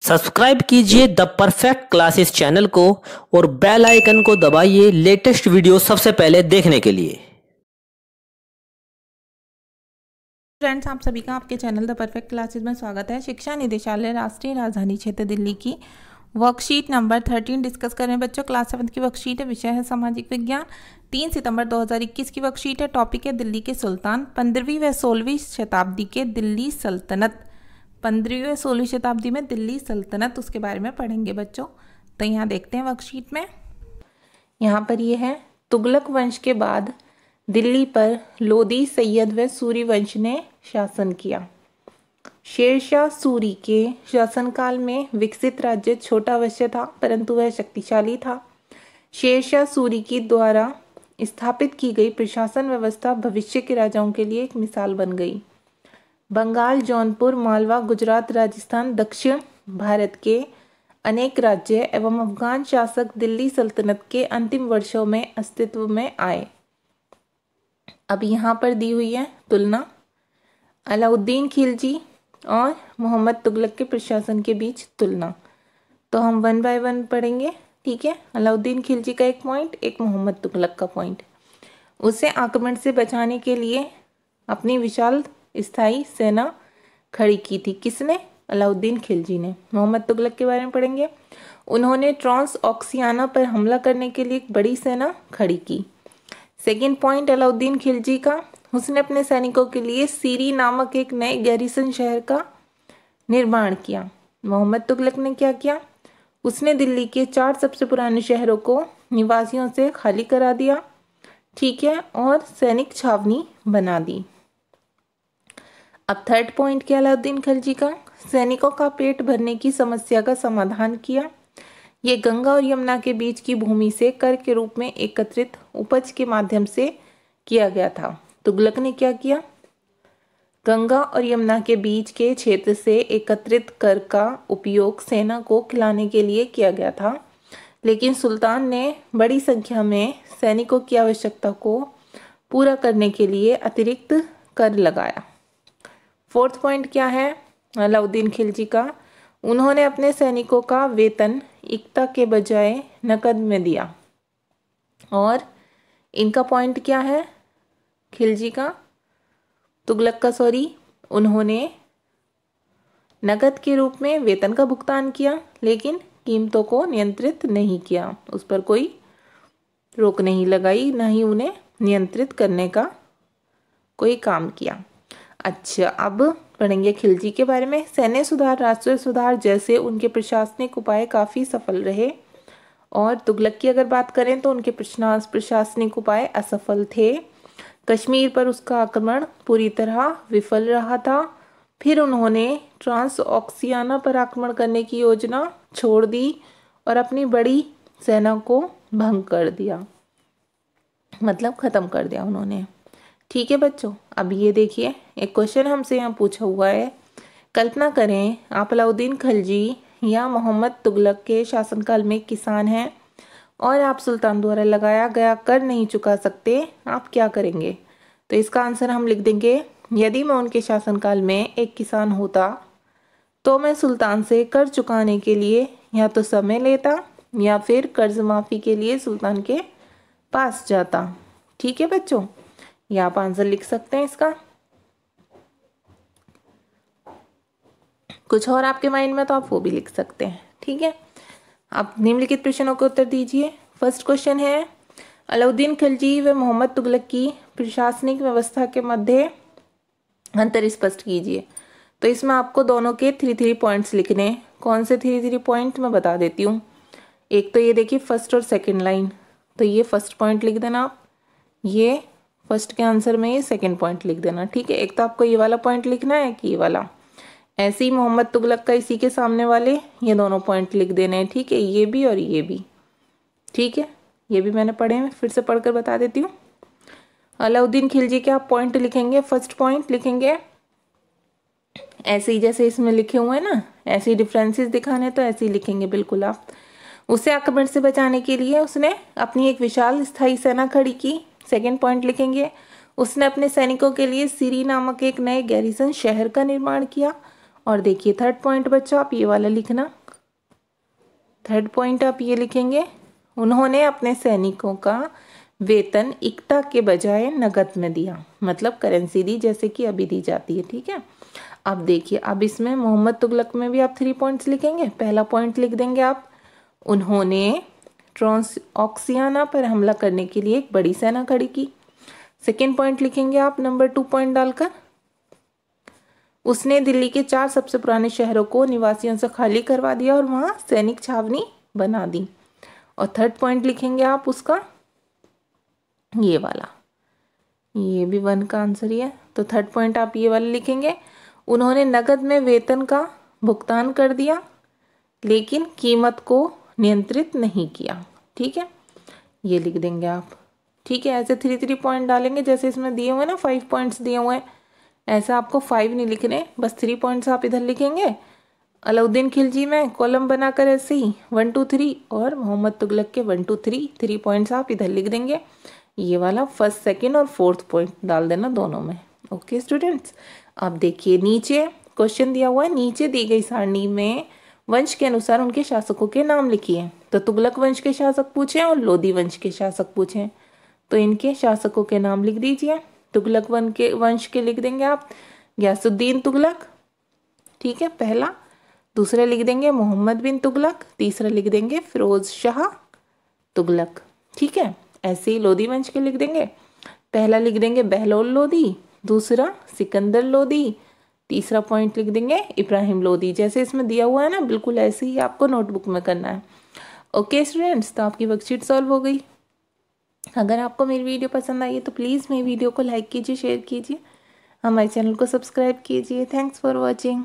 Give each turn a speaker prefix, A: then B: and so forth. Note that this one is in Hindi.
A: सब्सक्राइब कीजिए द परफेक्ट क्लासेस चैनल को और बेल आइकन को दबाइए लेटेस्ट वीडियो सबसे पहले देखने के लिए।
B: फ्रेंड्स, आप सभी का आपके चैनल द परफेक्ट क्लासेस में स्वागत है। शिक्षा निदेशालय राष्ट्रीय राजधानी क्षेत्र दिल्ली की वर्कशीट नंबर 13 डिस्कस कर रहे हैं बच्चों। क्लास 7 की वर्कशीट है, विषय है सामाजिक विज्ञान। 3 सितंबर 2021 की वर्कशीट है। टॉपिक है दिल्ली के सुल्तान, 15वीं व 16वीं शताब्दी के दिल्ली सल्तनत। 15वीं व 16वीं शताब्दी में दिल्ली सल्तनत, उसके बारे में पढ़ेंगे बच्चों। तो यहाँ देखते हैं वर्कशीट में। यहाँ पर ये है, तुगलक वंश के बाद दिल्ली पर लोदी, सैयद व सूरी वंश ने शासन किया। शेरशाह सूरी के शासनकाल में विकसित राज्य छोटा अवश्य था, परंतु वह शक्तिशाली था। शेरशाह सूरी की द्वारा स्थापित की गई प्रशासन व्यवस्था भविष्य के राजाओं के लिए एक मिसाल बन गई। बंगाल, जौनपुर, मालवा, गुजरात, राजस्थान, दक्षिण भारत के अनेक राज्य एवं अफगान शासक दिल्ली सल्तनत के अंतिम वर्षों में अस्तित्व में आए। अब यहाँ पर दी हुई है तुलना अलाउद्दीन खिलजी और मोहम्मद तुगलक के प्रशासन के बीच तुलना। तो हम 1 बाय 1 पढ़ेंगे, ठीक है। अलाउद्दीन खिलजी का एक पॉइंट, एक मोहम्मद तुगलक का पॉइंट। उसे आक्रमण से बचाने के लिए अपनी विशाल स्थायी सेना खड़ी की थी। किसने? अलाउद्दीन खिलजी ने। मोहम्मद तुगलक के बारे में पढ़ेंगे। उन्होंने ट्रांस ऑक्सियाना पर हमला करने के लिए एक बड़ी सेना खड़ी की। सेकेंड पॉइंट अलाउद्दीन खिलजी का, उसने अपने सैनिकों के लिए सीरी नामक एक नए गैरिसन शहर का निर्माण किया। मोहम्मद तुगलक ने क्या किया? उसने दिल्ली के 4 सबसे पुराने शहरों को निवासियों से खाली करा दिया, ठीक है, और सैनिक छावनी बना दी। अब थर्ड पॉइंट क्या अलाउद्दीन खिलजी का? सैनिकों का पेट भरने की समस्या का समाधान किया। ये गंगा और यमुना के बीच की भूमि से कर के रूप में एकत्रित उपज के माध्यम से किया गया था। तुगलक ने क्या किया? गंगा और यमुना के बीच के क्षेत्र से एकत्रित कर का उपयोग सेना को खिलाने के लिए किया गया था, लेकिन सुल्तान ने बड़ी संख्या में सैनिकों की आवश्यकता को पूरा करने के लिए अतिरिक्त कर लगाया। फोर्थ पॉइंट क्या है अलाउद्दीन खिलजी का? उन्होंने अपने सैनिकों का वेतन इक्ता के बजाय नकद में दिया। और इनका पॉइंट क्या है खिलजी का, तुगलक का सॉरी, उन्होंने नकद के रूप में वेतन का भुगतान किया, लेकिन कीमतों को नियंत्रित नहीं किया, उस पर कोई रोक नहीं लगाई, ना ही उन्हें नियंत्रित करने का कोई काम किया। अच्छा, अब पढ़ेंगे खिलजी के बारे में। सैन्य सुधार, राष्ट्रीय सुधार जैसे उनके प्रशासनिक उपाय काफ़ी सफल रहे, और तुगलक की अगर बात करें तो उनके प्रशासनिक उपाय असफल थे। कश्मीर पर उसका आक्रमण पूरी तरह विफल रहा था। फिर उन्होंने ट्रांस ऑक्सियाना पर आक्रमण करने की योजना छोड़ दी और अपनी बड़ी सेना को भंग कर दिया, मतलब ख़त्म कर दिया उन्होंने, ठीक है बच्चों। अब ये देखिए, एक क्वेश्चन हमसे यहाँ पूछा हुआ है। कल्पना करें आप अलाउद्दीन खिलजी या मोहम्मद तुगलक के शासनकाल में किसान हैं और आप सुल्तान द्वारा लगाया गया कर नहीं चुका सकते, आप क्या करेंगे? तो इसका आंसर हम लिख देंगे, यदि मैं उनके शासनकाल में एक किसान होता तो मैं सुल्तान से कर चुकाने के लिए या तो समय लेता या फिर कर्ज माफ़ी के लिए सुल्तान के पास जाता, ठीक है बच्चों। ये आप आंसर लिख सकते हैं इसका। कुछ और आपके माइंड में तो आप वो भी लिख सकते हैं, ठीक है। अब निम्नलिखित प्रश्नों के उत्तर दीजिए। फर्स्ट क्वेश्चन है, अलाउद्दीन खिलजी व मोहम्मद तुगलक की प्रशासनिक व्यवस्था के मध्य अंतर स्पष्ट कीजिए। तो इसमें आपको दोनों के 3 पॉइंट्स लिखने। कौन से 3 पॉइंट मैं बता देती हूँ। एक तो ये देखिए फर्स्ट और सेकेंड लाइन, तो ये फर्स्ट पॉइंट लिख देना आप, ये फर्स्ट के आंसर में ये सेकंड पॉइंट लिख देना, ठीक है। एक तो आपको ये वाला पॉइंट लिखना है कि ये वाला, ऐसे ही मोहम्मद तुगलक का इसी के सामने वाले ये दोनों पॉइंट लिख देने हैं, ठीक है, ये भी और ये भी, ठीक है। ये भी मैंने पढ़े हैं, फिर से पढ़कर बता देती हूँ। अलाउद्दीन खिलजी के आप पॉइंट लिखेंगे, फर्स्ट पॉइंट लिखेंगे ऐसे ही जैसे इसमें लिखे हुए हैं ना, ऐसे ही डिफरेंसेस दिखाने तो ऐसे ही लिखेंगे बिल्कुल आप। उसे आक्रमण से बचाने के लिए उसने अपनी एक विशाल स्थायी सेना खड़ी की। सेकेंड पॉइंट लिखेंगे, उसने अपने सैनिकों के लिए सीरी नामक एक नए गैरिसन शहर का निर्माण किया। और देखिए थर्ड पॉइंट बच्चों, आप ये वाला लिखना, थर्ड पॉइंट आप ये लिखेंगे, उन्होंने अपने सैनिकों का वेतन इक्ता के बजाय नकद में दिया, मतलब करेंसी दी जैसे कि अभी दी जाती है। ठीक है, अब देखिए, अब इसमें मोहम्मद तुगलक में भी आप 3 पॉइंट्स लिखेंगे। पहला पॉइंट लिख देंगे आप, उन्होंने ट्रांसऑक्सियाना पर हमला करने के लिए एक बड़ी सेना खड़ी की। सेकेंड पॉइंट लिखेंगे आप नंबर 2 पॉइंट डालकर, उसने दिल्ली के 4 सबसे पुराने शहरों को निवासियों से खाली करवा दिया और वहां सैनिक छावनी बना दी। और थर्ड पॉइंट लिखेंगे आप उसका ये वाला, ये भी 1 का आंसर ही है, तो थर्ड पॉइंट आप ये वाला लिखेंगे, उन्होंने नकद में वेतन का भुगतान कर दिया लेकिन कीमत को नियंत्रित नहीं किया। ठीक है, ये लिख देंगे आप। ठीक है, ऐसे 3 पॉइंट डालेंगे जैसे इसमें दिए हुए ना 5 पॉइंट्स दिए हुए हैं, ऐसा आपको 5 नहीं लिखने, बस 3 पॉइंट्स आप इधर लिखेंगे। अलाउद्दीन खिलजी में कॉलम बनाकर ऐसे ही 1 2 3 और मोहम्मद तुगलक के 1 2 3 पॉइंट्स आप इधर लिख देंगे। ये वाला फर्स्ट, सेकंड और फोर्थ पॉइंट डाल देना दोनों में। ओके स्टूडेंट्स, अब देखिए नीचे क्वेश्चन दिया हुआ है, नीचे दी गई सारणी में वंश के अनुसार उनके शासकों के नाम लिखिए। तो तुगलक वंश के शासक पूछे और लोदी वंश के शासक पूछे, तो इनके शासकों के नाम लिख दीजिए। तुगलक वंश के लिख देंगे आप गयासुद्दीन तुगलक, ठीक है, पहला। दूसरा लिख देंगे मोहम्मद बिन तुगलक, तीसरा लिख देंगे फिरोज शाह तुगलक। ठीक है, ऐसे ही लोदी वंश के लिख देंगे, पहला लिख देंगे बहलोल लोदी, दूसरा सिकंदर लोदी, तीसरा पॉइंट लिख देंगे इब्राहिम लोदी। जैसे इसमें दिया हुआ है ना, बिल्कुल ऐसे ही आपको नोटबुक में करना है। ओके स्टूडेंट्स, तो आपकी वर्कशीट सॉल्व हो गई। अगर आपको मेरी वीडियो पसंद आई है तो प्लीज़ मेरी वीडियो को लाइक कीजिए, शेयर कीजिए, हमारे चैनल को सब्सक्राइब कीजिए। Thanks for watching.